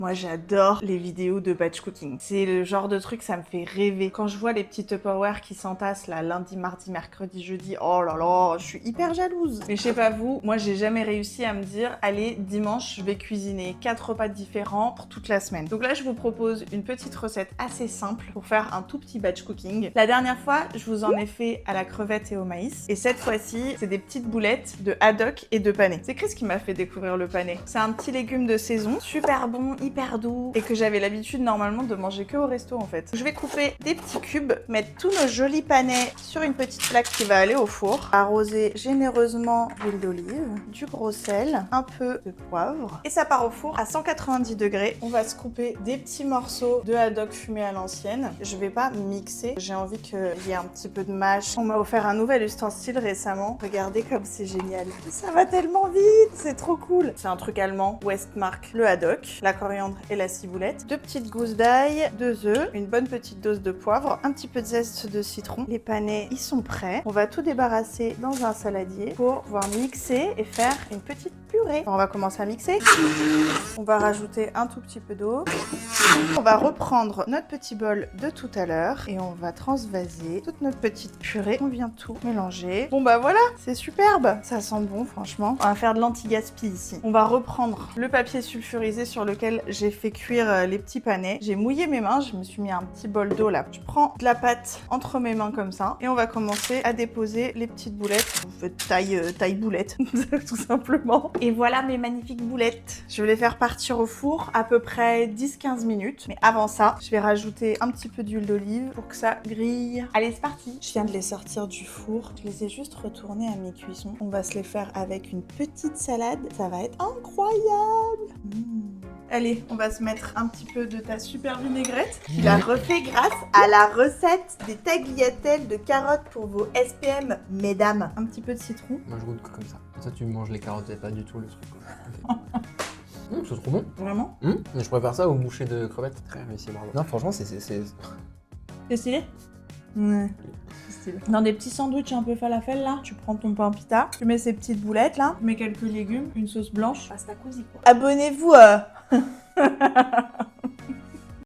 Moi j'adore les vidéos de batch cooking. C'est le genre de truc, ça me fait rêver. Quand je vois les petits Tupperware qui s'entassent là lundi, mardi, mercredi, jeudi, oh là là, je suis hyper jalouse. Mais je sais pas vous, moi j'ai jamais réussi à me dire, allez, dimanche je vais cuisiner 4 repas différents pour toute la semaine. Donc là je vous propose une petite recette assez simple pour faire un tout petit batch cooking. La dernière fois, je vous en ai fait à la crevette et au maïs. Et cette fois-ci, c'est des petites boulettes de haddock et de panais. C'est Chris qui m'a fait découvrir le panais. C'est un petit légume de saison, super bon, hyper doux, et que j'avais l'habitude normalement de manger que au resto en fait. Je vais couper des petits cubes, mettre tous nos jolis panais sur une petite plaque qui va aller au four, arroser généreusement d'huile d'olive, du gros sel, un peu de poivre, et ça part au four à 190 degrés. On va se couper des petits morceaux de haddock fumé à l'ancienne. Je vais pas mixer, j'ai envie qu'il y ait un petit peu de mâche. On m'a offert un nouvel ustensile récemment. Regardez comme c'est génial. Ça va tellement vite, c'est trop cool. C'est un truc allemand, Westmark, le haddock, la coriandre et la ciboulette, 2 petites gousses d'ail, 2 œufs, une bonne petite dose de poivre, un petit peu de zeste de citron. Les panais, ils sont prêts. On va tout débarrasser dans un saladier pour pouvoir mixer et faire une petite purée. On va commencer à mixer. On va rajouter un tout petit peu d'eau. On va reprendre notre petit bol de tout à l'heure et on va transvaser toute notre petite purée. On vient tout mélanger. Bon bah voilà, c'est superbe. Ça sent bon franchement. On va faire de l'anti-gaspi ici. On va reprendre le papier sulfurisé sur lequel j'ai fait cuire les petits panais. J'ai mouillé mes mains, je me suis mis un petit bol d'eau là. Je prends de la pâte entre mes mains comme ça et on va commencer à déposer les petites boulettes. Vous faites taille boulette tout simplement. Et voilà mes magnifiques boulettes. Je vais les faire partir au four à peu près 10-15 minutes. Mais avant ça, je vais rajouter un petit peu d'huile d'olive pour que ça grille. Allez, c'est parti. Je viens de les sortir du four. Je les ai juste retournés à mi-cuisson. On va se les faire avec une petite salade. Ça va être incroyable. Allez, on va se mettre un petit peu de ta super vinaigrette. Tu l'as refait grâce à la recette des tagliatelles de carottes pour vos SPM, mesdames. Un petit peu de citron. Moi je goûte que comme ça. Comme ça tu manges les carottes et pas du tout le truc. C'est trop bon. Vraiment? Je préfère ça aux bouchées de crevettes. Très réussi, bravo. Non, franchement, c'est... C'est stylé? Ouais. C'est stylé. Dans des petits sandwichs un peu falafel là, tu prends ton pain pita, tu mets ces petites boulettes là, tu mets quelques légumes, une sauce blanche, pasta cosy quoi. Abonnez-vous